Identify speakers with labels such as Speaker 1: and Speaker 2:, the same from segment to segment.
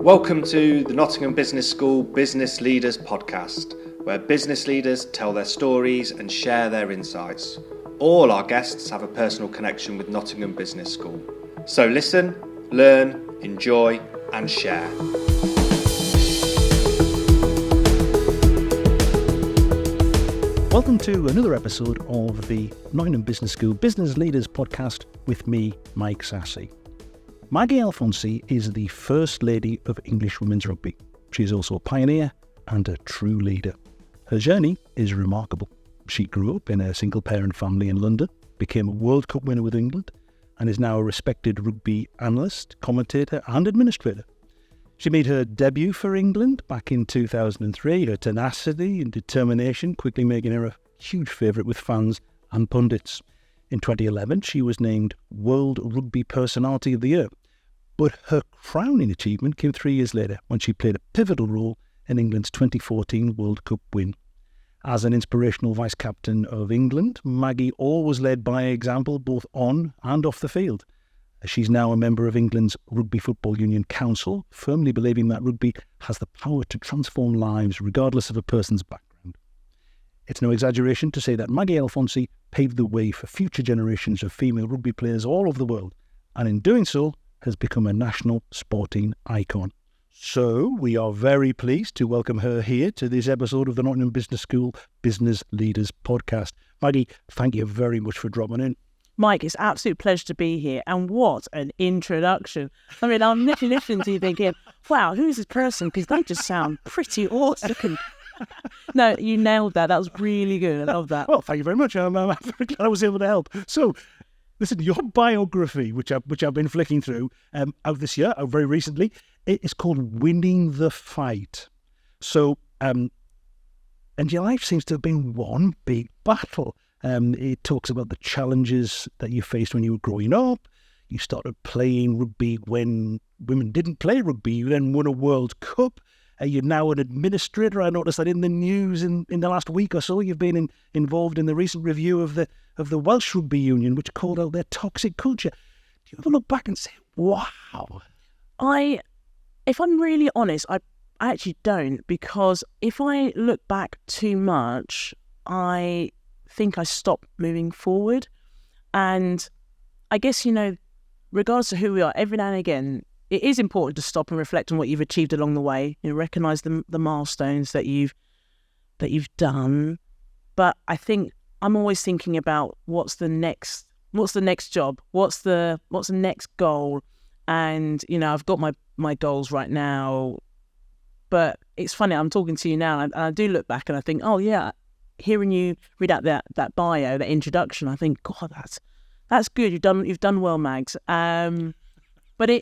Speaker 1: Welcome to the Nottingham Business School Business Leaders Podcast, where business leaders tell their stories and share their insights. All our guests have a personal connection with Nottingham Business School. So listen, learn, enjoy and share.
Speaker 2: Welcome to another episode of the Nottingham Business School Business Leaders Podcast with me, Mike Sassi. Maggie Alphonsi is the First Lady of English Women's Rugby. She is also a pioneer and a true leader. Her journey is remarkable. She grew up in a single-parent family in London, became a World Cup winner with England, and is now a respected rugby analyst, commentator and administrator. She made her debut for England back in 2003. Her tenacity and determination quickly making her a huge favourite with fans and pundits. In 2011, she was named World Rugby Personality of the Year. But her crowning achievement came 3 years later when she played a pivotal role in England's 2014 World Cup win. As an inspirational vice-captain of England, Maggie always led by example both on and off the field. She's now a member of England's Rugby Football Union Council, firmly believing that rugby has the power to transform lives regardless of a person's background. It's no exaggeration to say that Maggie Alphonsi paved the way for future generations of female rugby players all over the world, and in doing so has become a national sporting icon. So we are very pleased to welcome her here to this episode of the Nottingham Business School Business Leaders Podcast. Maggie, thank you very much for dropping in.
Speaker 3: Mike, it's an absolute pleasure to be here. And what an introduction. I mean, I'm literally listening to you thinking, wow, who's this person? Because they just sound pretty awesome. No, you nailed that. That was really good. I love that.
Speaker 2: Well, thank you very much. I'm very glad I was able to help. So, listen, your biography, which I've been flicking through, out this year, out very recently, it is called Winning the Fight. So, and your life seems to have been one big battle. It talks about the challenges that you faced when you were growing up. You started playing rugby when women didn't play rugby. You then won a World Cup. You're now an administrator. I noticed that in the news in the last week or so, you've been involved in the recent review of the Welsh Rugby Union, which called out their toxic culture. Do you ever look back and say, wow?
Speaker 3: If I'm really honest, I actually don't, because if I look back too much, I think I stop moving forward. And I guess, regardless of who we are, every now and again, it is important to stop and reflect on what you've achieved along the way. Recognise the milestones that you've done. But I think I'm always thinking about what's the next job, what's the next goal, and I've got my goals right now. But it's funny, I'm talking to you now, and I do look back and I think, oh yeah, hearing you read out that bio, that introduction, I think, God, that's good. You've done well, Mags. But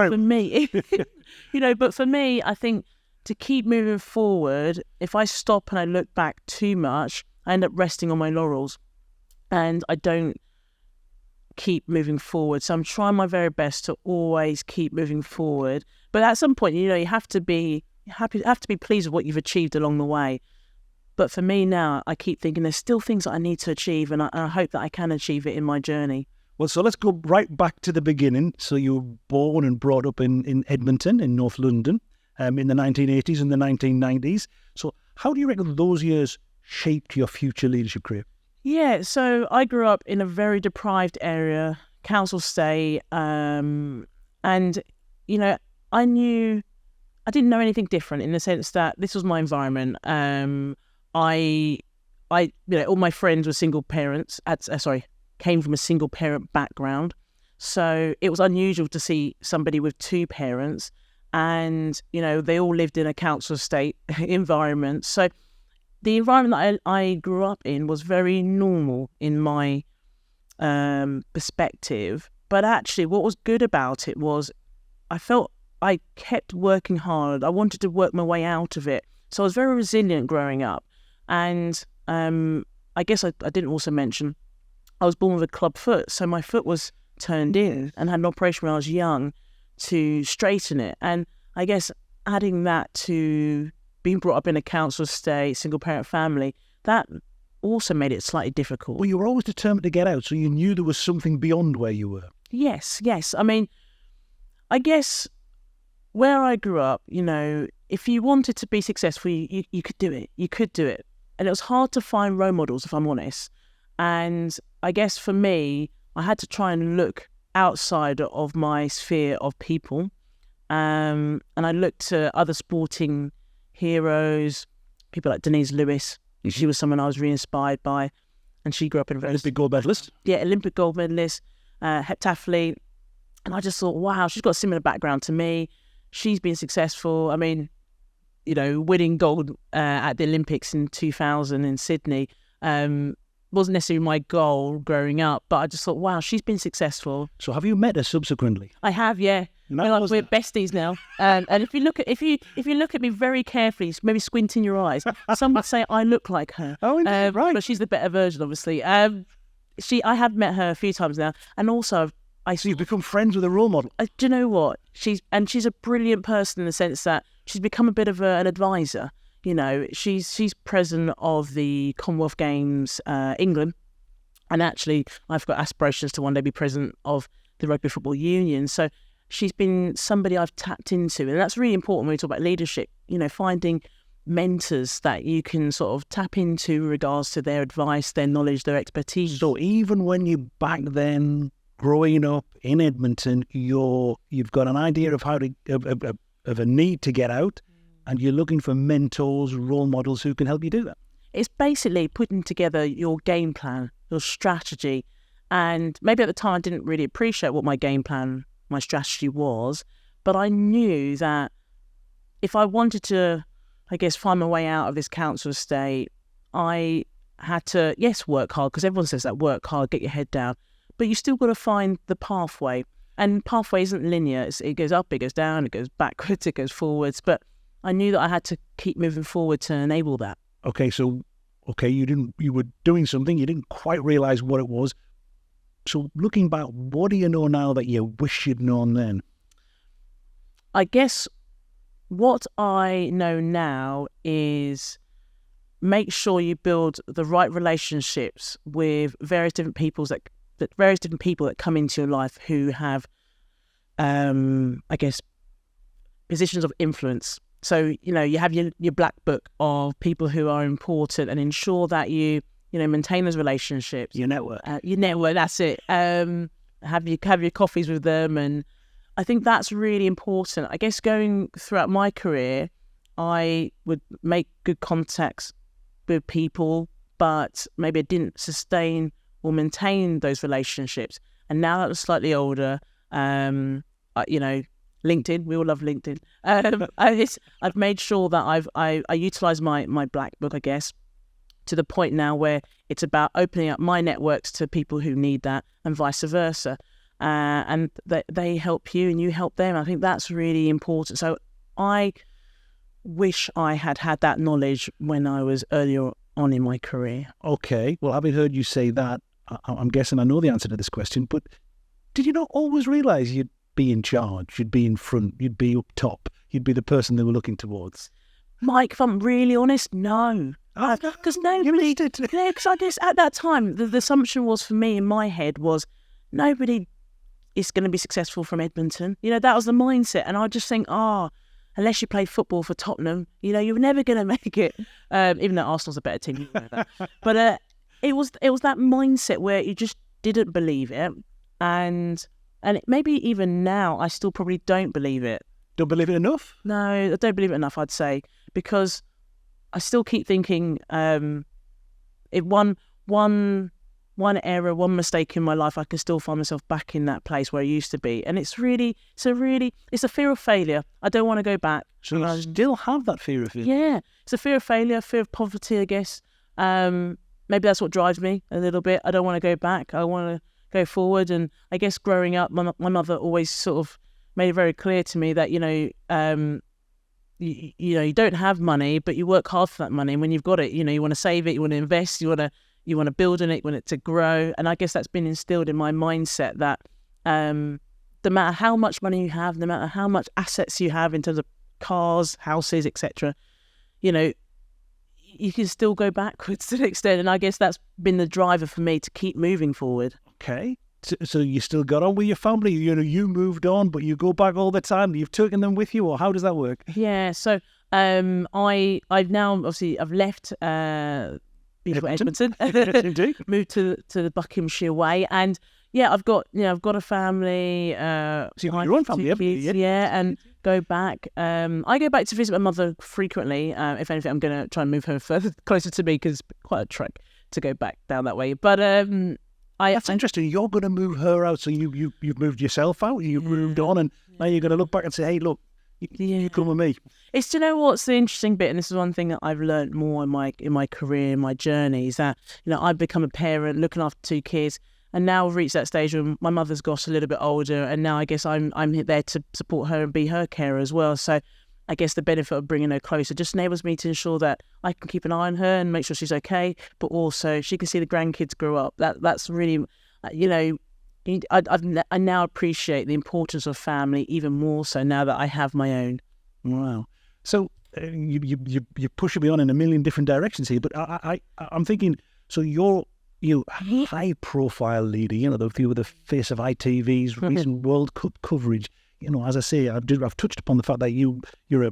Speaker 3: for me, but for me, I think to keep moving forward, if I stop and I look back too much, I end up resting on my laurels and I don't keep moving forward. So I'm trying my very best to always keep moving forward. But at some point, you have to be pleased with what you've achieved along the way. But for me now, I keep thinking there's still things that I need to achieve, and I hope that I can achieve it in my journey.
Speaker 2: Well, so let's go right back to the beginning. So you were born and brought up in Edmonton, in North London, in the 1980s and the 1990s. So how do you reckon those years shaped your future leadership career?
Speaker 3: Yeah, so I grew up in a very deprived area, council estate, and, I didn't know anything different in the sense that this was my environment. All my friends were single parents, came from a single parent background. So it was unusual to see somebody with two parents and, they all lived in a council estate environment. So the environment that I grew up in was very normal in my perspective. But actually what was good about it was I felt I kept working hard. I wanted to work my way out of it. So I was very resilient growing up. And I guess I didn't also mention I was born with a club foot, so my foot was turned in and had an operation when I was young to straighten it. And I guess adding that to being brought up in a council estate, single parent family, that also made it slightly difficult.
Speaker 2: Well, you were always determined to get out, so you knew there was something beyond where you were.
Speaker 3: Yes. I mean, I guess where I grew up, if you wanted to be successful, you could do it. You could do it. And it was hard to find role models, if I'm honest. And I guess for me, I had to try and look outside of my sphere of people. And I looked to other sporting heroes, people like Denise Lewis. She was someone I was really inspired by. And she grew up in
Speaker 2: Olympic gold medalist.
Speaker 3: Yeah, Olympic gold medalist, heptathlete. And I just thought, wow, she's got a similar background to me. She's been successful. I mean, winning gold at the Olympics in 2000 in Sydney wasn't necessarily my goal growing up, but I just thought, wow, she's been successful.
Speaker 2: So have you met her subsequently?
Speaker 3: I have, yeah. We're besties now. And if you look at me very carefully, maybe squint in your eyes, some would say I look like her.
Speaker 2: Oh, indeed, right.
Speaker 3: But she's the better version, obviously. I have met her a few times now, and also
Speaker 2: So you've become friends with a role model.
Speaker 3: Do you know what? She's a brilliant person in the sense that she's become a bit of an advisor. She's president of the Commonwealth Games England, and actually I've got aspirations to one day be president of the Rugby Football Union. So she's been somebody I've tapped into, and that's really important when we talk about leadership. Finding mentors that you can sort of tap into in regards to their advice, their knowledge, their expertise.
Speaker 2: So even when you back then growing up in Edmonton, you've got an idea of how to of a need to get out, and you're looking for mentors, role models who can help you do that.
Speaker 3: It's basically putting together your game plan, your strategy, and maybe at the time I didn't really appreciate what my game plan, my strategy was, but I knew that if I wanted to, I guess, find my way out of this council estate, I had to, yes, work hard, because everyone says that, work hard, get your head down, but you still got to find the pathway. And pathway isn't linear. It goes up, it goes down, it goes backwards, it goes forwards. But I knew that I had to keep moving forward to enable that.
Speaker 2: Okay, you were doing something, you didn't quite realise what it was. So looking back, what do you know now that you wish you'd known then?
Speaker 3: I guess what I know now is make sure you build the right relationships with various different people that come into your life who have, I guess, positions of influence. So, you have your black book of people who are important, and ensure that you maintain those relationships.
Speaker 2: Your network.
Speaker 3: That's it. Have your coffees with them. And I think that's really important. I guess going throughout my career, I would make good contacts with people, but maybe I didn't sustain or maintain those relationships. And now that I'm slightly older, LinkedIn, we all love LinkedIn. I've made sure that I utilise my black book, I guess, to the point now where it's about opening up my networks to people who need that, and vice versa. And they help you and you help them. I think that's really important. So I wish I had that knowledge when I was earlier on in my career.
Speaker 2: Okay, well, having heard you say that, I'm guessing I know the answer to this question, but did you not always realise you'd be in charge, you'd be in front, you'd be up top, you'd be the person they were looking towards?
Speaker 3: Mike, if I'm really honest, no. Because nobody did. Yeah, because I guess at that time, the assumption was for me in my head was nobody is going to be successful from Edmonton. That was the mindset. And I just think, unless you play football for Tottenham, you're never going to make it. Even though Arsenal's a better team, you know that. But it was that mindset where you just didn't believe it. And maybe even now, I still probably don't believe it.
Speaker 2: Don't believe it enough?
Speaker 3: No, I don't believe it enough, I'd say, because I still keep thinking if one error, one mistake in my life, I can still find myself back in that place where I used to be. And it's a fear of failure. I don't want to go back.
Speaker 2: So you still have that fear of failure?
Speaker 3: Yeah, it's a fear of failure, fear of poverty, I guess. Maybe that's what drives me a little bit. I don't want to go back. I want to go forward. And I guess growing up, my mother always sort of made it very clear to me that, you don't have money, but you work hard for that money. And when you've got it, you want to save it, you want to invest, you want to build on it, you want it to grow. And I guess that's been instilled in my mindset that no matter how much money you have, no matter how much assets you have in terms of cars, houses, etc., you can still go backwards to an extent. And I guess that's been the driver for me to keep moving forward.
Speaker 2: Okay. So you still got on with your family? You moved on, but you go back all the time. You've taken them with you, or how does that work?
Speaker 3: Yeah. So I've now obviously I've left beautiful Edmonton, moved to the Buckinghamshire way, and yeah, I've got a family.
Speaker 2: So you've got your own family, haven't you?
Speaker 3: Yeah, and go back. I go back to visit my mother frequently. If anything, I'm going to try and move her further closer to me because it's quite a trek to go back down that way. But
Speaker 2: that's interesting. You're going to move her out, so you've moved yourself out. You've moved on, and now you're going to look back and say, "Hey, look, you come with me."
Speaker 3: It's, do you know what's the interesting bit, and this is one thing that I've learned more in my career, in my journey, is that I've become a parent, looking after 2 kids. And now I've reached that stage where my mother's got a little bit older, and now I guess I'm there to support her and be her carer as well. So I guess the benefit of bringing her closer just enables me to ensure that I can keep an eye on her and make sure she's okay, but also she can see the grandkids grow up. That's really, I now appreciate the importance of family even more so now that I have my own.
Speaker 2: Wow. So you're pushing me on in a million different directions here, but I'm thinking, so you're high-profile leader, you were the face of ITV's recent World Cup coverage. As I say, I've touched upon the fact that you're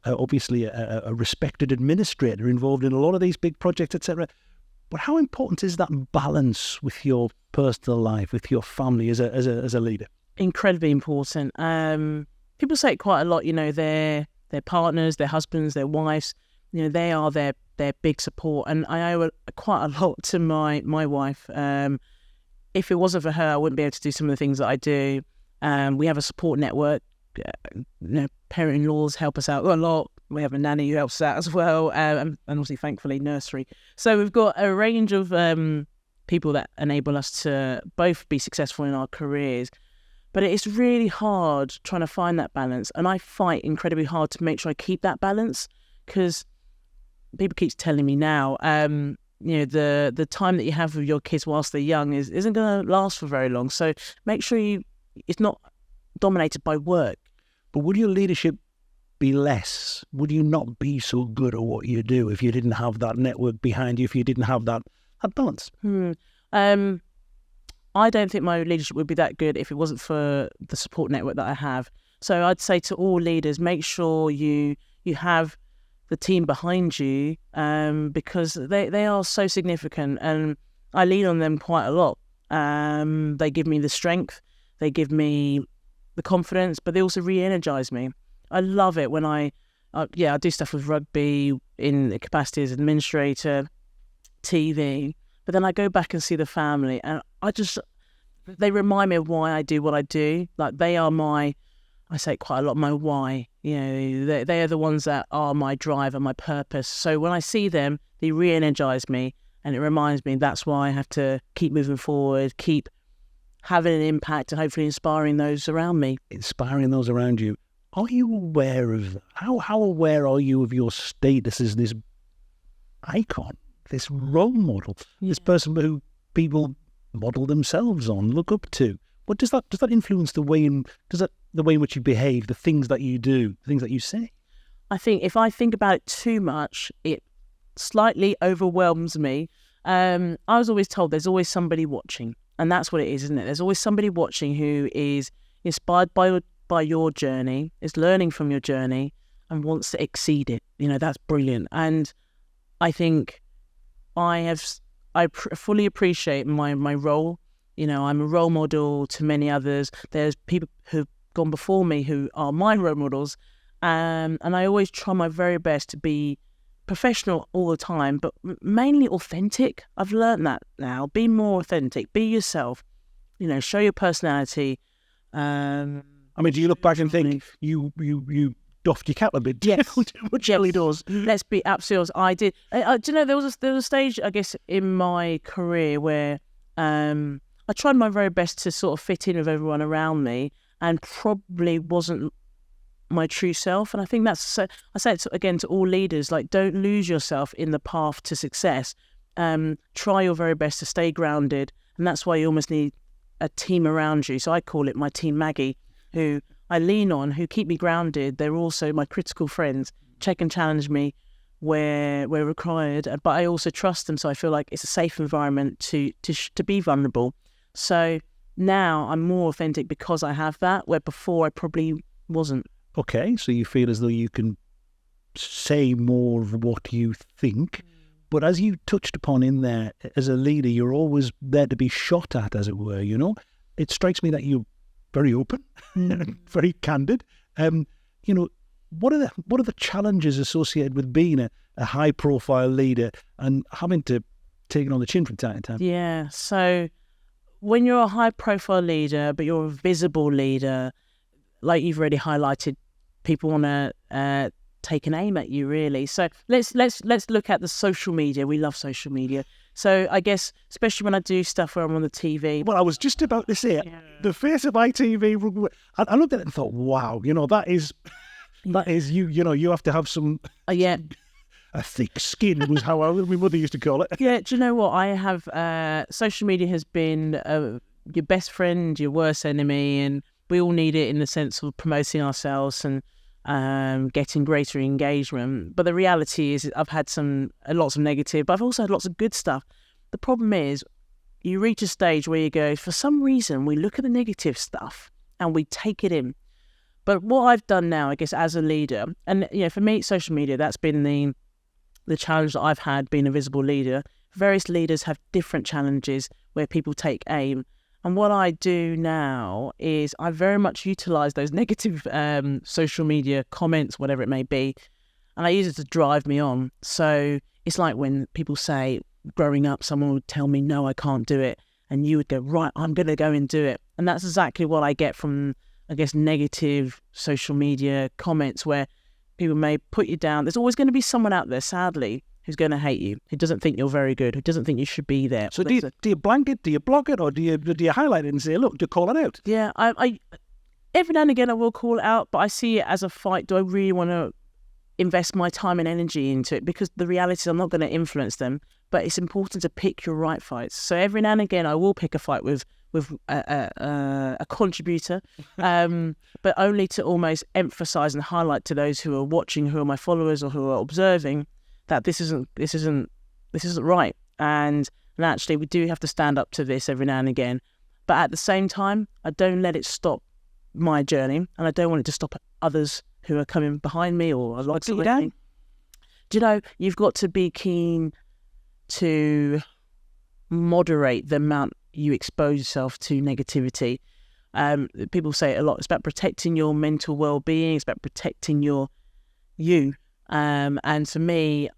Speaker 2: obviously a respected administrator involved in a lot of these big projects, etc. But how important is that balance with your personal life, with your family as a leader? Incredibly
Speaker 3: important. People say it quite a lot. Their partners, their husbands, their wives. They are their big support, and I owe quite a lot to my wife. If it wasn't for her, I wouldn't be able to do some of the things that I do. We have a support network. Parent-in-laws help us out a lot. We have a nanny who helps us out as well, and obviously, thankfully, nursery. So we've got a range of people that enable us to both be successful in our careers. But it's really hard trying to find that balance, and I fight incredibly hard to make sure I keep that balance, because people keep telling me now, the time that you have with your kids whilst they're young isn't going to last for very long. So make sure it's not dominated by work.
Speaker 2: But would your leadership be less? Would you not be so good at what you do if you didn't have that network behind you, if you didn't have that balance?
Speaker 3: I don't think my leadership would be that good if it wasn't for the support network that I have. So I'd say to all leaders, make sure you have the team behind you, because they are so significant, and I lean on them quite a lot. They give me the strength, they give me the confidence, but they also re-energise me. I love it when I do stuff with rugby in the capacity as administrator, TV, but then I go back and see the family, and they remind me of why I do what I do. Like, they are I say it quite a lot, my why. They are the ones that are my drive and my purpose. So when I see them, they re-energise me, and it reminds me that's why I have to keep moving forward, keep having an impact, and hopefully inspiring those around me.
Speaker 2: Inspiring those around you. Are you aware of that? How aware are you of your status as this icon, this role model, this person who people model themselves on, look up to? What does that influence the way in which you behave, the things that you do, the things that you say?
Speaker 3: I think if I think about it too much, it slightly overwhelms me. I was always told there's always somebody watching, and that's what it is, isn't it? There's always somebody watching who is inspired by your journey, is learning from your journey, and wants to exceed it. That's brilliant. And I think I fully appreciate my role. I'm a role model to many others. There's people who've gone before me who are my role models. And I always try my very best to be professional all the time, but mainly authentic. I've learned that now. Be more authentic. Be yourself. Show your personality.
Speaker 2: Do you look back and think you doffed your cap a bit?
Speaker 3: Yes.
Speaker 2: Which really does.
Speaker 3: Let's be absolutely honest. I did. Do you know, there was a stage, I guess, in my career where I tried my very best to sort of fit in with everyone around me, and probably wasn't my true self. And I think that's so. I say it again to all leaders: like, don't lose yourself in the path to success. Try your very best to stay grounded, and that's why you almost need a team around you. So I call it my Team Maggie, who I lean on, who keep me grounded. They're also my critical friends, check and challenge me where required, but I also trust them. So I feel like it's a safe environment to be vulnerable. So now I'm more authentic because I have that, where before I probably wasn't.
Speaker 2: Okay, so you feel as though you can say more of what you think. But as you touched upon in there, as a leader, you're always there to be shot at, as it were, you know? It strikes me that you're very open, very candid. You know, what are the challenges associated with being a high-profile leader and having to take it on the chin from time to time?
Speaker 3: Yeah, so when you're a high-profile leader, but you're a visible leader, like you've already highlighted, people want to take an aim at you, really. So let's look at the social media. We love social media. So I guess, especially when I do stuff where I'm on the TV.
Speaker 2: Well, I was just about to say, the face of ITV, I looked at it and thought, wow, you know, that is you. You know, you have to have some a thick skin was how my mother used to call it.
Speaker 3: Yeah, do you know what? I have social media has been your best friend, your worst enemy, and we all need it in the sense of promoting ourselves and getting greater engagement. But the reality is I've had lots of negative, but I've also had lots of good stuff. The problem is you reach a stage where you go, for some reason, we look at the negative stuff and we take it in. But what I've done now, I guess, as a leader, and for me, social media, that's been the challenge that I've had being a visible leader. Various leaders have different challenges where people take aim. And what I do now is I very much utilise those negative social media comments, whatever it may be, and I use it to drive me on. So it's like when people say, growing up, someone would tell me, no, I can't do it. And you would go, right, I'm going to go and do it. And that's exactly what I get from, I guess, negative social media comments where people may put you down. There's always going to be someone out there, sadly, who's going to hate you, who doesn't think you're very good, who doesn't think you should be there.
Speaker 2: So do you blank it, do you block it, or do you highlight it and say, look, to call it out?
Speaker 3: Yeah, I every now and again I will call it out, but I see it as a fight. Do I really want to invest my time and energy into it? Because the reality is I'm not going to influence them, but it's important to pick your right fights. So every now and again I will pick a fight with a contributor, but only to almost emphasise and highlight to those who are watching, who are my followers or who are observing, that this isn't right. And actually we do have to stand up to this every now and again. But at the same time, I don't let it stop my journey, and I don't want it to stop others who are coming behind me or alongside me. Do you know, you've got to be keen to moderate the amount you expose yourself to negativity. People say it a lot. It's about protecting your mental well-being. It's about protecting you. And for me,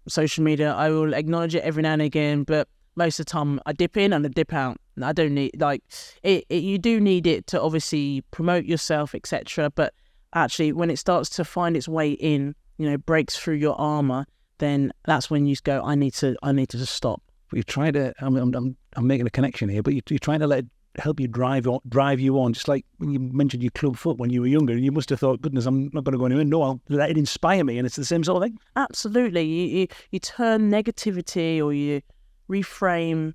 Speaker 3: social media, I will acknowledge it every now and again, but most of the time I dip in and I dip out. I don't need, you do need it to obviously promote yourself, etc. But actually, when it starts to find its way in, breaks through your armour, then that's when you go, I need to just stop.
Speaker 2: But you're trying to, I'm making a connection here, but you're trying to let it help you drive you on, just like when you mentioned your club foot when you were younger. You must have thought, goodness, I'm not going to go anywhere. No, I'll let it inspire me, and it's the same sort of thing.
Speaker 3: Absolutely. You turn negativity, or you reframe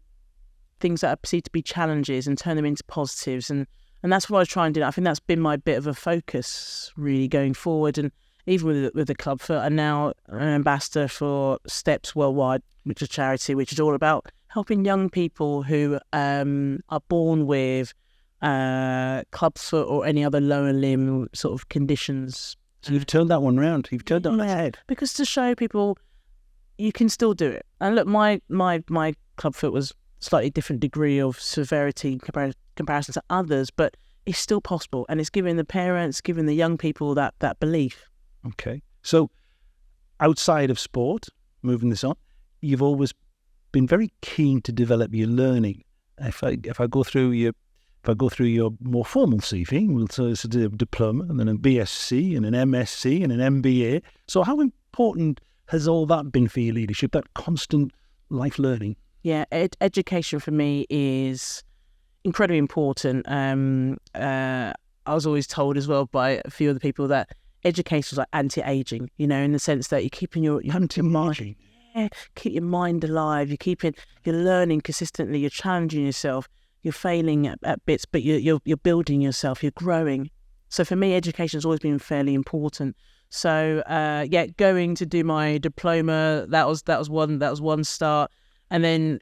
Speaker 3: things that are perceived to be challenges and turn them into positives, and that's what I try and do. I think that's been my bit of a focus really going forward, and even with the club foot, and now an ambassador for Steps Worldwide, which is a charity which is all about helping young people who are born with club foot or any other lower limb sort of conditions.
Speaker 2: So you've turned that one round. You've turned that on its head.
Speaker 3: Because to show people you can still do it. And look, my club foot was slightly different degree of severity in comparison to others, but it's still possible. And it's giving the parents, giving the young people that belief.
Speaker 2: Okay. So outside of sport, moving this on, you've always been very keen to develop your learning. If I go through your more formal CV, we'll say it's a diploma and then a BSc and an MSc and an MBA. So how important has all that been for your leadership, that constant life learning?
Speaker 3: Yeah, education for me is incredibly important. I was always told as well by a few other people that education is like anti-aging, in the sense that you're keeping your
Speaker 2: anti-aging.
Speaker 3: Yeah, keep your mind alive. You're learning consistently. You're challenging yourself. You're failing at bits, but you're building yourself. You're growing. So for me, education has always been fairly important. So going to do my diploma, that was one start, and then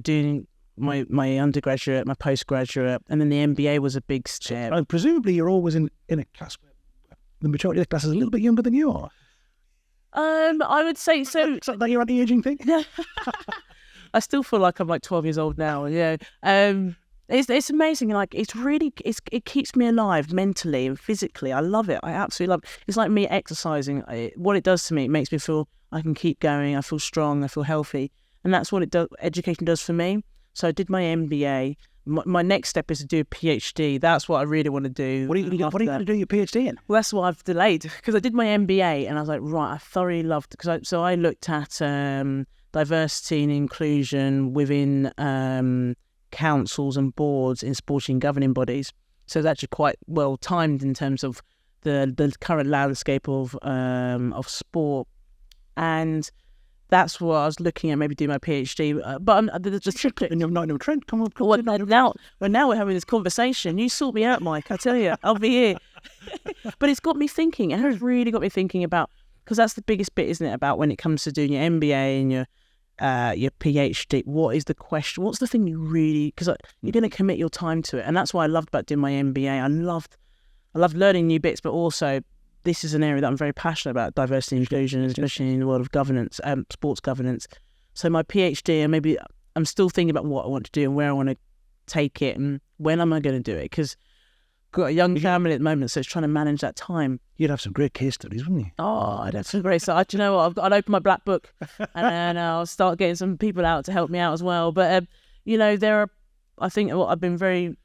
Speaker 3: doing my undergraduate, my postgraduate, and then the MBA was a big step.
Speaker 2: And presumably you're always in a class where the majority of the class is a little bit younger than you are.
Speaker 3: I would say so.
Speaker 2: Is that your anti-aging thing?
Speaker 3: I still feel like I'm like 12 years old now. Yeah. It's amazing. Like it keeps me alive mentally and physically. I love it. I absolutely love it. It's like me exercising. What it does to me, it makes me feel I can keep going. I feel strong. I feel healthy. And that's what education does for me. So I did my MBA. My next step is to do a PhD. That's what I really want to do.
Speaker 2: What are you going to do your PhD in?
Speaker 3: Well, that's what I've delayed because I did my MBA and I was like, right, I thoroughly loved it. So I looked at diversity and inclusion within councils and boards in sporting governing bodies. So it's actually quite well timed in terms of the current landscape of sport, and that's what I was looking at, maybe doing my PhD. But
Speaker 2: And you're not in Trent. Come on.
Speaker 3: Now we're having this conversation. You sort me out, Mike. I tell you, I'll be here. But it's got me thinking. It has really got me thinking about, because that's the biggest bit, isn't it? About when it comes to doing your MBA and your PhD. What is the question? What's the thing you really? Because you're going to commit your time to it, and that's what I loved about doing my MBA. I loved learning new bits, but also, this is an area that I'm very passionate about, diversity and inclusion, especially in the world of governance, sports governance. So my PhD, and maybe I'm still thinking about what I want to do and where I want to take it and when am I going to do it, because I've got a young family at the moment, so it's trying to manage that time.
Speaker 2: You'd have some great case studies, wouldn't you?
Speaker 3: Oh, I'd have some great stuff. Do you know what? I'd open my black book and I'll start getting some people out to help me out as well. But, there are, I think, I've been very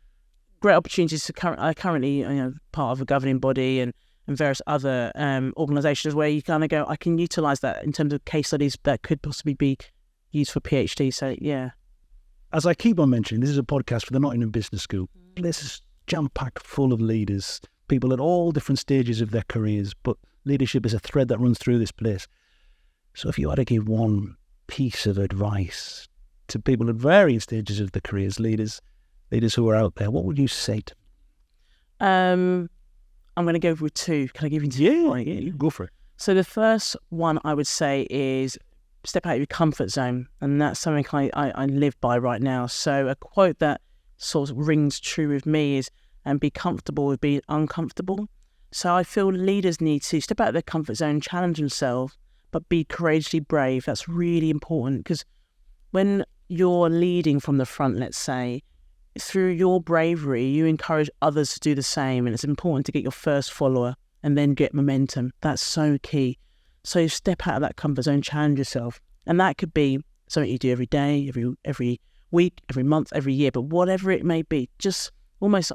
Speaker 3: great opportunities to currently, part of a governing body and various other organisations where you kind of go, I can utilise that in terms of case studies that could possibly be used for PhD. So, yeah.
Speaker 2: As I keep on mentioning, this is a podcast for the Nottingham Business School. This is jam-packed full of leaders, people at all different stages of their careers, but leadership is a thread that runs through this place. So if you had to give one piece of advice to people at varying stages of their careers, leaders who are out there, what would you say to them?
Speaker 3: I'm going to go with two. Can I give you two?
Speaker 2: Yeah, you go for it.
Speaker 3: So the first one I would say is step out of your comfort zone. And that's something I live by right now. So a quote that sort of rings true with me is, and be comfortable with being uncomfortable. So I feel leaders need to step out of their comfort zone, challenge themselves, but be courageously brave. That's really important, because when you're leading from the front, let's say, through your bravery, you encourage others to do the same. And it's important to get your first follower and then get momentum. That's so key. So step out of that comfort zone, challenge yourself. And that could be something you do every day, every week, every month, every year. But whatever it may be, just almost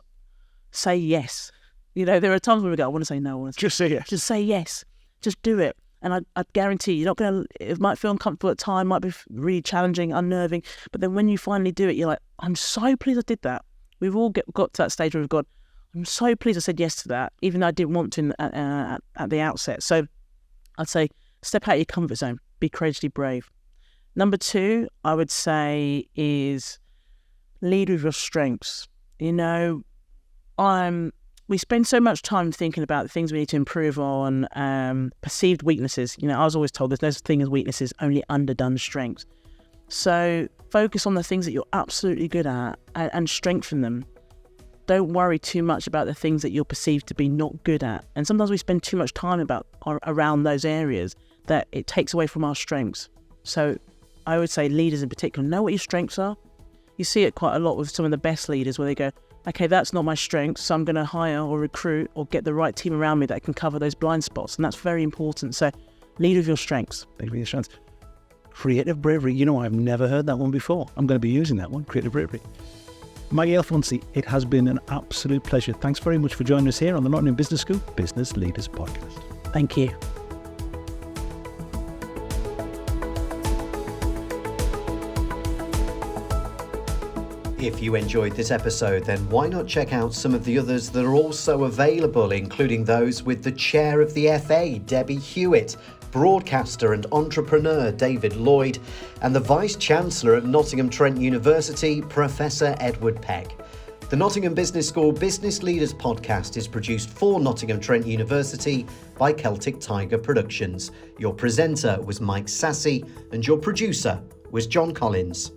Speaker 3: say yes. There are times when we go, I want to say no.
Speaker 2: Just say yes.
Speaker 3: Just say yes. Just do it. And I guarantee you're not going to, it might feel uncomfortable at time, might be really challenging, unnerving, but then when you finally do it, you're like, I'm so pleased I did that. We've all got to that stage where we've gone, I'm so pleased I said yes to that, even though I didn't want to at the outset. So I'd say step out of your comfort zone, be courageously brave. Number two, I would say, is lead with your strengths. We spend so much time thinking about the things we need to improve on, perceived weaknesses. I was always told there's no thing as weaknesses, only underdone strengths. So focus on the things that you're absolutely good at and strengthen them. Don't worry too much about the things that you're perceived to be not good at. And sometimes we spend too much time around those areas that it takes away from our strengths. So I would say leaders in particular, know what your strengths are. You see it quite a lot with some of the best leaders where they go, okay, that's not my strength, so I'm going to hire or recruit or get the right team around me that can cover those blind spots. And that's very important. So lead with your strengths.
Speaker 2: Lead with your strengths. Creative bravery. I've never heard that one before. I'm going to be using that one, creative bravery. Maggie Alphonsi, it has been an absolute pleasure. Thanks very much for joining us here on the Nottingham Business School Business Leaders Podcast.
Speaker 3: Thank you.
Speaker 4: If you enjoyed this episode, then why not check out some of the others that are also available, including those with the Chair of the FA, Debbie Hewitt, broadcaster and entrepreneur David Lloyd, and the Vice-Chancellor at Nottingham Trent University, Professor Edward Peck. The Nottingham Business School Business Leaders Podcast is produced for Nottingham Trent University by Celtic Tiger Productions. Your presenter was Mike Sassi, and your producer was John Collins.